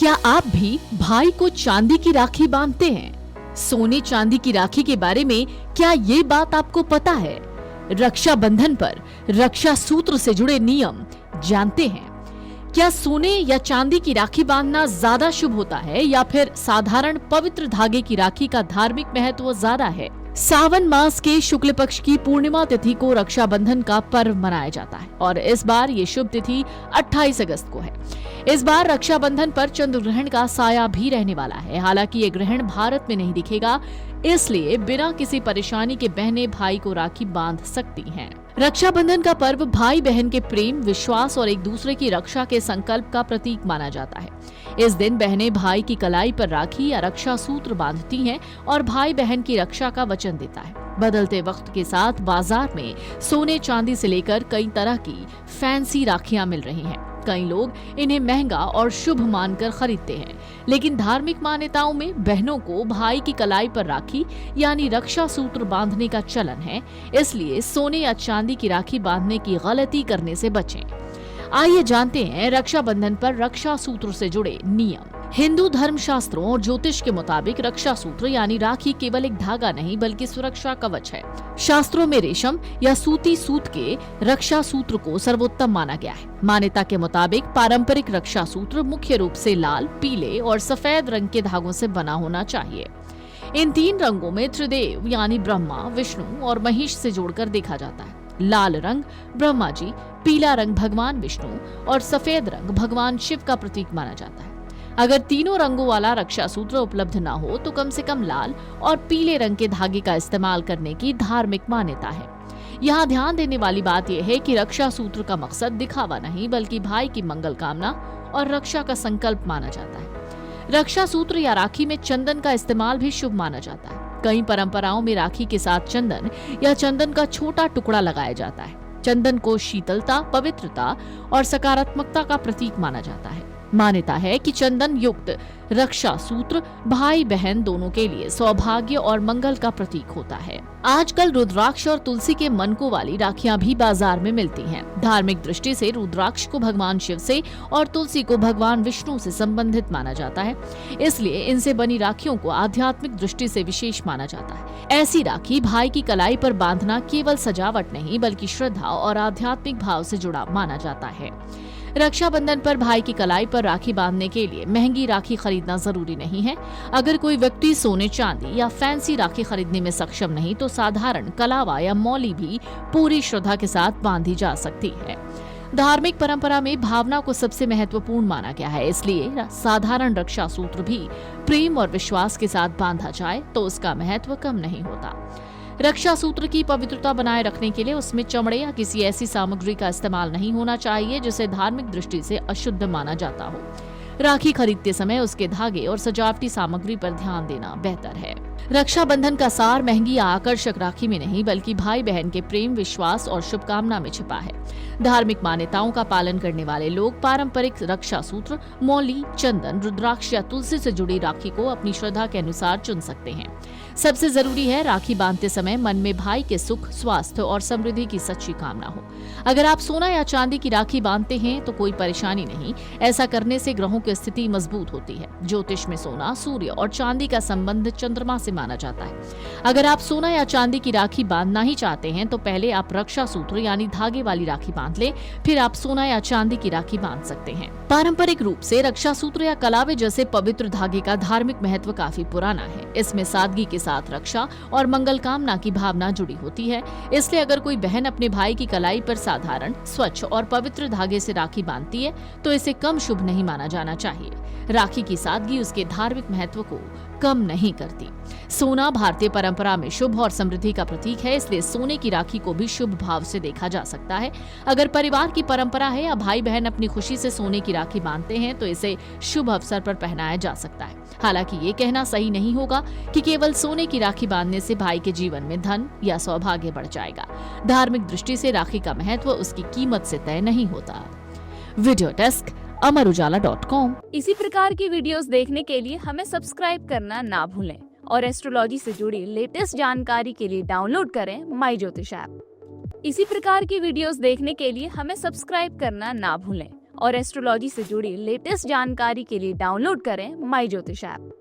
क्या आप भी भाई को चांदी की राखी बांधते हैं? सोने चांदी की राखी के बारे में क्या ये बात आपको पता है? रक्षाबंधन पर रक्षा सूत्र से जुड़े नियम जानते हैं? क्या सोने या चांदी की राखी बांधना ज्यादा शुभ होता है या फिर साधारण पवित्र धागे की राखी का धार्मिक महत्व ज्यादा है? सावन मास के शुक्ल पक्ष की पूर्णिमा तिथि को रक्षाबंधन का पर्व मनाया जाता है और इस बार ये शुभ तिथि 28 अगस्त को है। इस बार रक्षाबंधन पर चंद्र ग्रहण का साया भी रहने वाला है। हालांकि ये ग्रहण भारत में नहीं दिखेगा, इसलिए बिना किसी परेशानी के बहनें भाई को राखी बांध सकती हैं। रक्षाबंधन का पर्व भाई बहन के प्रेम, विश्वास और एक दूसरे की रक्षा के संकल्प का प्रतीक माना जाता है। इस दिन बहनें भाई की कलाई पर राखी या रक्षा सूत्र बांधती हैं और भाई बहन की रक्षा का वचन देता है। बदलते वक्त के साथ बाजार में सोने चांदी से लेकर कई तरह की फैंसी राखियां मिल रही हैं। कई लोग इन्हें महंगा और शुभ मानकर खरीदते हैं, लेकिन धार्मिक मान्यताओं में बहनों को भाई की कलाई पर राखी यानी रक्षा सूत्र बांधने का चलन है, इसलिए सोने या चांदी की राखी बांधने की गलती करने से बचें। आइए जानते हैं रक्षाबंधन पर रक्षा सूत्र से जुड़े नियम। हिंदू धर्म शास्त्रों और ज्योतिष के मुताबिक रक्षा सूत्र यानी राखी केवल एक धागा नहीं बल्कि सुरक्षा कवच है। शास्त्रों में रेशम या सूती सूत के रक्षा सूत्र को सर्वोत्तम माना गया है। मान्यता के मुताबिक पारंपरिक रक्षा सूत्र मुख्य रूप से लाल, पीले और सफेद रंग के धागों से बना होना चाहिए। इन तीन रंगों में त्रिदेव यानी ब्रह्मा, विष्णु और महेश से जोड़कर देखा जाता है। लाल रंग ब्रह्मा जी, पीला रंग भगवान विष्णु और सफेद रंग भगवान शिव का प्रतीक माना जाता है। अगर तीनों रंगों वाला रक्षा सूत्र उपलब्ध न हो तो कम से कम लाल और पीले रंग के धागे का इस्तेमाल करने की धार्मिक मान्यता है। यहाँ ध्यान देने वाली बात यह है कि रक्षा सूत्र का मकसद दिखावा नहीं बल्कि भाई की मंगल कामना और रक्षा का संकल्प माना जाता है। रक्षा सूत्र या राखी में चंदन का इस्तेमाल भी शुभ माना जाता है। कई परंपराओं में राखी के साथ चंदन या चंदन का छोटा टुकड़ा लगाया जाता है। चंदन को शीतलता, पवित्रता और सकारात्मकता का प्रतीक माना जाता है। मान्यता है कि चंदन युक्त रक्षा सूत्र भाई बहन दोनों के लिए सौभाग्य और मंगल का प्रतीक होता है। आजकल रुद्राक्ष और तुलसी के मनकों वाली राखियां भी बाजार में मिलती हैं। धार्मिक दृष्टि से रुद्राक्ष को भगवान शिव से और तुलसी को भगवान विष्णु से संबंधित माना जाता है, इसलिए इनसे बनी राखियों को आध्यात्मिक दृष्टि से विशेष माना जाता है। ऐसी राखी भाई की कलाई पर बांधना केवल सजावट नहीं बल्कि श्रद्धा और आध्यात्मिक भाव से जुड़ा माना जाता है। रक्षाबंधन पर भाई की कलाई पर राखी बांधने के लिए महंगी राखी खरीदना जरूरी नहीं है। अगर कोई व्यक्ति सोने चांदी या फैंसी राखी खरीदने में सक्षम नहीं तो साधारण कलावा या मौली भी पूरी श्रद्धा के साथ बांधी जा सकती है। धार्मिक परंपरा में भावना को सबसे महत्वपूर्ण माना गया है, इसलिए साधारण रक्षा सूत्र भी प्रेम और विश्वास के साथ बांधा जाए तो उसका महत्व कम नहीं होता। रक्षा सूत्र की पवित्रता बनाए रखने के लिए उसमें चमड़े या किसी ऐसी सामग्री का इस्तेमाल नहीं होना चाहिए जिसे धार्मिक दृष्टि से अशुद्ध माना जाता हो। राखी खरीदते समय उसके धागे और सजावटी सामग्री पर ध्यान देना बेहतर है। रक्षाबंधन का सार महंगी या आकर्षक राखी में नहीं बल्कि भाई बहन के प्रेम, विश्वास और शुभकामना में छिपा है। धार्मिक मान्यताओं का पालन करने वाले लोग पारंपरिक रक्षा सूत्र, मौली, चंदन, रुद्राक्ष या तुलसी से जुड़ी राखी को अपनी श्रद्धा के अनुसार चुन सकते हैं। सबसे जरूरी है राखी बांधते समय मन में भाई के सुख, स्वास्थ्य और समृद्धि की सच्ची कामना हो। अगर आप सोना या चांदी की राखी बांधते हैं तो कोई परेशानी नहीं। ऐसा करने से ग्रहों की स्थिति मजबूत होती है। ज्योतिष में सोना, सूर्य और चांदी का संबंध चंद्रमा से माना जाता है। अगर आप सोना या चांदी की राखी बांधना ही चाहते हैं तो पहले आप रक्षा सूत्र यानी धागे वाली राखी बांध लें, फिर आप सोना या चांदी की राखी बांध सकते हैं। पारंपरिक रूप से रक्षा सूत्र या कलावे जैसे पवित्र धागे का धार्मिक महत्व काफी पुराना है। इसमें सादगी के साथ रक्षा और मंगल कामना की भावना जुड़ी होती है। इसलिए अगर कोई बहन अपने भाई की कलाई पर साधारण, स्वच्छ और पवित्र धागे से राखी बांधती है तो इसे कम शुभ नहीं माना जाना चाहिए। राखी की सादगी उसके धार्मिक महत्व को कम नहीं करती। सोना भारतीय परंपरा में शुभ और समृद्धि का प्रतीक है, इसलिए सोने की राखी को भी शुभ भाव से देखा जा सकता है। अगर परिवार की परंपरा है या भाई बहन अपनी खुशी से सोने की राखी बांधते हैं तो इसे शुभ अवसर पर पहनाया जा सकता है। हालांकि ये कहना सही नहीं होगा कि केवल सोने की राखी बांधने से भाई के जीवन में धन या सौभाग्य बढ़ जाएगा। धार्मिक दृष्टि से राखी का महत्व उसकी कीमत से तय नहीं होता। Video desk amarujala.com। इसी प्रकार की वीडियोस देखने के लिए हमें सब्सक्राइब करना ना भूलें और एस्ट्रोलॉजी से जुड़ी लेटेस्ट जानकारी के लिए डाउनलोड करें माई ज्योतिष ऐप। इसी प्रकार की वीडियोस देखने के लिए हमें सब्सक्राइब करना ना भूलें और एस्ट्रोलॉजी से जुड़ी लेटेस्ट जानकारी के लिए डाउनलोड करें माई ज्योतिष ऐप।